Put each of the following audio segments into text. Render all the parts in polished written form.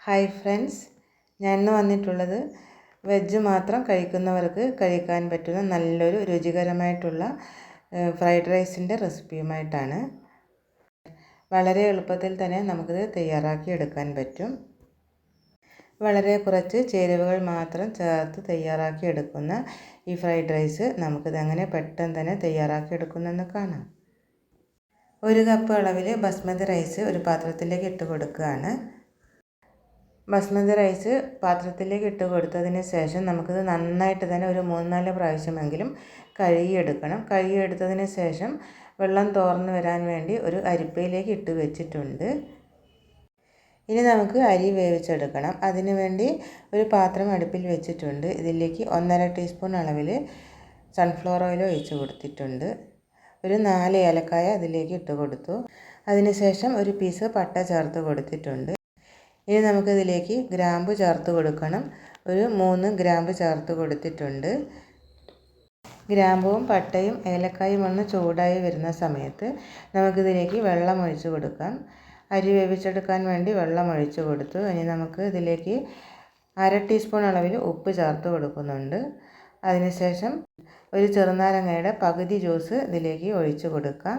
Hi friends, ഞാൻ ഇന്ന് വന്നിട്ടുള്ളത് വെജ് മാത്രം കഴിക്കുന്നവർക്ക് കഴിക്കാൻ പറ്റുന്ന നല്ലൊരു രുചികരമായിട്ടുള്ള ഫ്രൈഡ് റൈസിൻ്റെ റെസിപ്പിയുമായിട്ടാണ്. വളരെ എളുപ്പത്തിൽ തന്നെ നമുക്കിത് തയ്യാറാക്കി എടുക്കാൻ പറ്റും. വളരെ കുറച്ച് ചേരുവകൾ മാത്രം ചേർത്ത് തയ്യാറാക്കി എടുക്കുന്ന ഈ ഫ്രൈഡ് റൈസ് നമുക്കിതെങ്ങനെ പെട്ടെന്ന് തന്നെ തയ്യാറാക്കി എടുക്കുന്നെന്ന് കാണാം. 1 കപ്പ് അളവിൽ ബസ്മതി റൈസ് ഒരു പാത്രത്തിലേക്ക് ഇട്ട് കൊടുക്കുകയാണ്. ബസ്മതി റൈസ് പാത്രത്തിലേക്ക് ഇട്ട് കൊടുത്തതിന് ശേഷം നമുക്കിത് നന്നായിട്ട് തന്നെ ഒരു 3-4 പ്രാവശ്യമെങ്കിലും കഴുകിയെടുക്കണം. കഴുകിയെടുത്തതിന് ശേഷം വെള്ളം തോർന്ന് വരാൻ വേണ്ടി ഒരു അരിപ്പയിലേക്ക് ഇട്ട് വെച്ചിട്ടുണ്ട്. ഇനി നമുക്ക് അരി വേവിച്ചെടുക്കണം. അതിനു വേണ്ടി ഒരു പാത്രം അടുപ്പിൽ വെച്ചിട്ടുണ്ട്. ഇതിലേക്ക് 1.5 ടീസ്പൂൺ അളവിൽ സൺഫ്ലവർ ഓയിൽ ഒഴിച്ച് കൊടുത്തിട്ടുണ്ട്. ഒരു 4 ഏലക്കായ അതിലേക്ക് ഇട്ട് കൊടുത്തു. അതിനുശേഷം ഒരു പീസ് പട്ട ചേർത്ത് കൊടുത്തിട്ടുണ്ട്. ഇനി നമുക്കിതിലേക്ക് ഗ്രാമ്പു ചേർത്ത് കൊടുക്കണം. ഒരു 3 ഗ്രാമ്പു ചേർത്ത് കൊടുത്തിട്ടുണ്ട്. ഗ്രാമ്പുവും പട്ടയും ഏലക്കായും ഒന്ന് ചൂടായി വരുന്ന സമയത്ത് നമുക്കിതിലേക്ക് വെള്ളം ഒഴിച്ച് കൊടുക്കാം. അരി വേവിച്ചെടുക്കാൻ വേണ്ടി വെള്ളം ഒഴിച്ച് കൊടുത്തു. ഇനി നമുക്ക് ഇതിലേക്ക് 1/2 ടീസ്പൂൺ അളവിൽ ഉപ്പ് ചേർത്ത് കൊടുക്കുന്നുണ്ട്. അതിനുശേഷം ഒരു ചെറുനാരങ്ങയുടെ പകുതി ജ്യൂസ് ഇതിലേക്ക് ഒഴിച്ച് കൊടുക്കാം.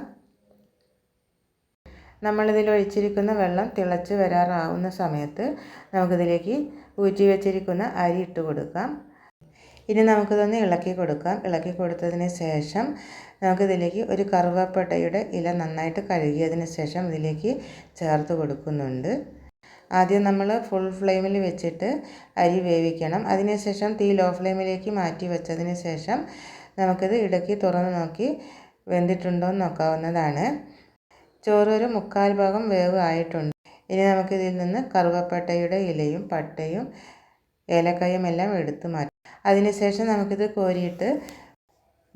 നമ്മളിതിൽ ഒഴിച്ചിരിക്കുന്ന വെള്ളം തിളച്ച് വരാറാവുന്ന സമയത്ത് നമുക്കിതിലേക്ക് ഊറ്റി വെച്ചിരിക്കുന്ന അരി ഇട്ട് കൊടുക്കാം. ഇനി നമുക്കിതൊന്ന് ഇളക്കി കൊടുക്കാം. ഇളക്കി കൊടുത്തതിന് ശേഷം നമുക്കിതിലേക്ക് ഒരു കറുവപ്പട്ടയുടെ ഇല നന്നായിട്ട് കഴുകിയതിന് ശേഷം ഇതിലേക്ക് ചേർത്ത് കൊടുക്കുന്നുണ്ട്. ആദ്യം നമ്മൾ ഫുൾ ഫ്ലെയിമിൽ വെച്ചിട്ട് അരി വേവിക്കണം. അതിനുശേഷം തീ ലോ ഫ്ലെയിമിലേക്ക് മാറ്റി വെച്ചതിന് ശേഷം നമുക്കിത് ഇടയ്ക്ക് തുറന്ന് നോക്കി വെന്തിട്ടുണ്ടോ എന്ന് നോക്കാവുന്നതാണ്. ചോറ് ഒരു 3/4 ഭാഗം വേവ് ആയിട്ടുണ്ട്. ഇനി നമുക്കിതിൽ നിന്ന് കറുവപ്പട്ടയുടെ ഇലയും പട്ടയും ഏലക്കായും എല്ലാം എടുത്ത് മാറ്റാം. അതിനുശേഷം നമുക്കിത് കോരിയിട്ട്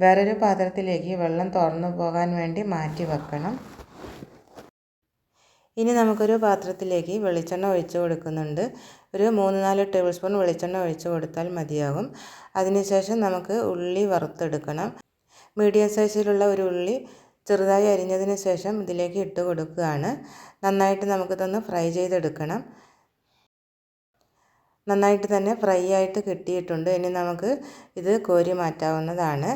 വേറൊരു പാത്രത്തിലേക്ക് വെള്ളം തുറന്നു പോകാൻ വേണ്ടി മാറ്റി വെക്കണം. ഇനി നമുക്കൊരു പാത്രത്തിലേക്ക് വെളിച്ചെണ്ണ ഒഴിച്ച് കൊടുക്കുന്നുണ്ട്. ഒരു 3-4 ടേബിൾ സ്പൂൺ വെളിച്ചെണ്ണ ഒഴിച്ച് കൊടുത്താൽ മതിയാകും. അതിനുശേഷം നമുക്ക് ഉള്ളി വറുത്തെടുക്കണം. മീഡിയം സൈസിലുള്ള ഒരു ഉള്ളി ചെറുതായി അരിഞ്ഞതിന് ശേഷം ഇതിലേക്ക് ഇട്ട് കൊടുക്കുകയാണ്. നന്നായിട്ട് നമുക്കിതൊന്ന് ഫ്രൈ ചെയ്തെടുക്കണം. നന്നായിട്ട് തന്നെ ഫ്രൈ ആയിട്ട് കിട്ടിയിട്ടുണ്ട്. ഇനി നമുക്ക് ഇത് കോരി മാറ്റാവുന്നതാണ്.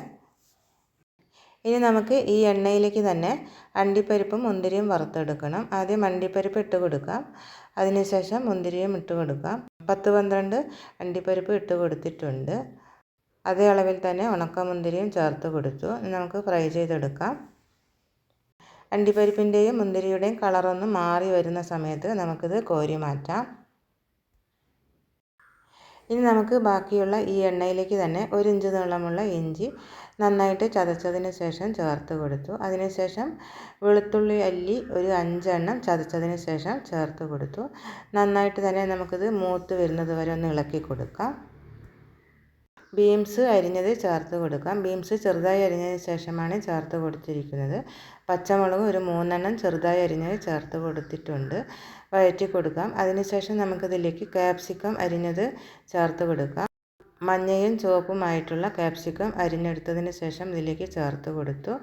ഇനി നമുക്ക് ഈ എണ്ണയിലേക്ക് തന്നെ അണ്ടിപ്പരിപ്പും മുന്തിരിയും വറുത്തെടുക്കണം. ആദ്യം അണ്ടിപ്പരിപ്പ് ഇട്ട് കൊടുക്കാം. അതിനുശേഷം മുന്തിരിയും ഇട്ട് കൊടുക്കാം. 10-12 അണ്ടിപ്പരിപ്പ് ഇട്ട് കൊടുത്തിട്ടുണ്ട്. അതേ അളവിൽ തന്നെ ഉണക്കമുന്തിരിയും ചേർത്ത് കൊടുത്തു. നമുക്ക് ഫ്രൈ ചെയ്തെടുക്കാം. അണ്ടിപ്പരിപ്പിൻ്റെയും മുന്തിരിയുടെയും കളറൊന്ന് മാറി വരുന്ന സമയത്ത് നമുക്കിത് കോരി മാറ്റാം. ഇനി നമുക്ക് ബാക്കിയുള്ള ഈ എണ്ണയിലേക്ക് തന്നെ 1 ഇഞ്ച് നീളമുള്ള ഇഞ്ചി നന്നായിട്ട് ചതച്ചതിന് ശേഷം ചേർത്ത് കൊടുത്തു. അതിനുശേഷം വെളുത്തുള്ളി അല്ലി ഒരു 5 എണ്ണം ചതച്ചതിന് ശേഷം ചേർത്ത് കൊടുത്തു. നന്നായിട്ട് തന്നെ നമുക്കിത് മൂത്ത് വരുന്നത് വരെ ഒന്ന് ഇളക്കി കൊടുക്കാം. ബീൻസ് അരിഞ്ഞത് ചേർത്ത് കൊടുക്കാം. ബീൻസ് ചെറുതായി അരിഞ്ഞതിന് ശേഷമാണ് ചേർത്ത് കൊടുത്തിരിക്കുന്നത്. പച്ചമുളക് ഒരു 3 എണ്ണം ചെറുതായി അരിഞ്ഞത് ചേർത്ത് കൊടുത്തിട്ടുണ്ട്. വഴറ്റി കൊടുക്കാം. അതിനുശേഷം നമുക്കിതിലേക്ക് ക്യാപ്സിക്കം അരിഞ്ഞത് ചേർത്ത് കൊടുക്കാം. മഞ്ഞയും ചുവപ്പുമായിട്ടുള്ള ക്യാപ്സിക്കം അരിഞ്ഞെടുത്തതിന് ശേഷം ഇതിലേക്ക് ചേർത്ത് കൊടുത്തു.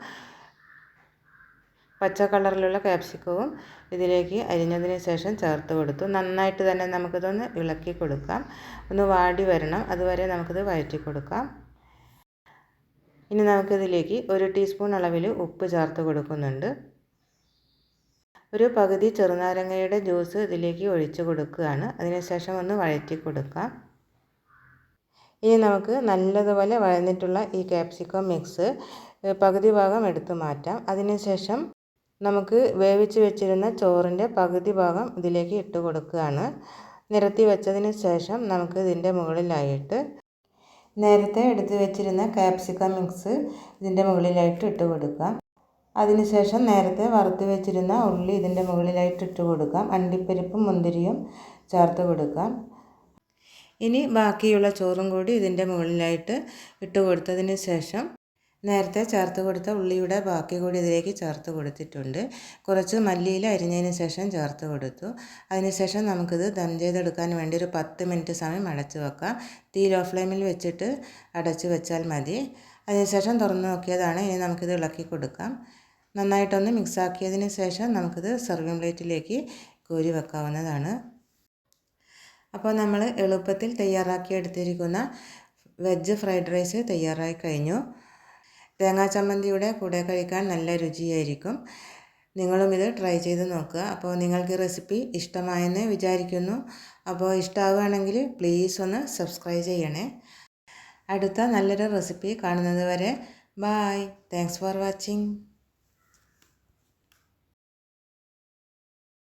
പച്ച കളറിലുള്ള ക്യാപ്സിക്കവും ഇതിലേക്ക് അരിഞ്ഞതിന് ശേഷം ചേർത്ത് കൊടുത്തു. നന്നായിട്ട് തന്നെ നമുക്കിതൊന്ന് ഇളക്കി കൊടുക്കാം. ഒന്ന് വാടി വരണം. അതുവരെ നമുക്കിത് വഴറ്റി കൊടുക്കാം. ഇനി നമുക്കിതിലേക്ക് 1 ടീസ്പൂൺ അളവിൽ ഉപ്പ് ചേർത്ത് കൊടുക്കുന്നുണ്ട്. ഒരു പകുതി ചെറുനാരങ്ങയുടെ ജ്യൂസ് ഇതിലേക്ക് ഒഴിച്ച് കൊടുക്കുകയാണ്. അതിനുശേഷം ഒന്ന് വഴറ്റി കൊടുക്കാം. ഇനി നമുക്ക് നല്ലതുപോലെ വഴന്നിട്ടുള്ള ഈ ക്യാപ്സിക്കം മിക്സ് പകുതി ഭാഗം എടുത്ത് മാറ്റാം. അതിനുശേഷം നമുക്ക് വേവിച്ച് വെച്ചിരുന്ന ചോറിൻ്റെ പകുതി ഭാഗം ഇതിലേക്ക് ഇട്ട് കൊടുക്കുകയാണ്. നിരത്തി വെച്ചതിന് ശേഷം നമുക്ക് ഇതിൻ്റെ മുകളിലായിട്ട് നേരത്തെ എടുത്ത് വെച്ചിരുന്ന ക്യാപ്സിക്കം മിക്സ് ഇതിൻ്റെ മുകളിലായിട്ട് ഇട്ട് കൊടുക്കാം. അതിനുശേഷം നേരത്തെ വറുത്ത് വെച്ചിരുന്ന ഉള്ളി ഇതിൻ്റെ മുകളിലായിട്ട് ഇട്ട് കൊടുക്കാം. അണ്ടിപ്പരിപ്പും മുന്തിരിയും ചേർത്ത് കൊടുക്കാം. ഇനി ബാക്കിയുള്ള ചോറും കൂടി ഇതിൻ്റെ മുകളിലായിട്ട് ഇട്ട് കൊടുത്തതിന് ശേഷം നേരത്തെ ചേർത്ത് കൊടുത്ത ഉള്ളിയുടെ ബാക്കി കൂടി ഇതിലേക്ക് ചേർത്ത് കൊടുത്തിട്ടുണ്ട്. കുറച്ച് മല്ലിയില അരിഞ്ഞതിന് ശേഷം ചേർത്ത് കൊടുത്തു. അതിനുശേഷം നമുക്കിത് ദം ചെയ്തെടുക്കാൻ വേണ്ടി ഒരു 10 മിനിറ്റ് സമയം അടച്ച് വെക്കാം. തീ ലോ ഫ്ലെയിമിൽ വെച്ചിട്ട് അടച്ച് വെച്ചാൽ മതി. അതിനുശേഷം തുറന്ന് നോക്കിയതാണ്. ഇനി നമുക്കിത് ഇളക്കി കൊടുക്കാം. നന്നായിട്ടൊന്ന് മിക്സാക്കിയതിന് ശേഷം നമുക്കിത് സെർവിങ് പ്ലേറ്റിലേക്ക് കോരി വെക്കാവുന്നതാണ്. അപ്പോൾ നമ്മൾ എളുപ്പത്തിൽ തയ്യാറാക്കി എടുത്തിരിക്കുന്ന വെജ് ഫ്രൈഡ് റൈസ് തയ്യാറായി കഴിഞ്ഞു. തേങ്ങാ ചമ്മന്തിയുടെ കൂടെ കഴിക്കാൻ നല്ല രുചിയായിരിക്കും. നിങ്ങളും ഇത് ട്രൈ ചെയ്ത് നോക്കുക. അപ്പോൾ നിങ്ങൾക്ക് റെസിപ്പി ഇഷ്ടമായെന്ന് വിചാരിക്കുന്നു. അപ്പോൾ ഇഷ്ടമാവുകയാണെങ്കിൽ പ്ലീസ് ഒന്ന് സബ്സ്ക്രൈബ് ചെയ്യണേ. അടുത്ത നല്ലൊരു റെസിപ്പി കാണുന്നത് വരെ ബായ്. Thanks for watching.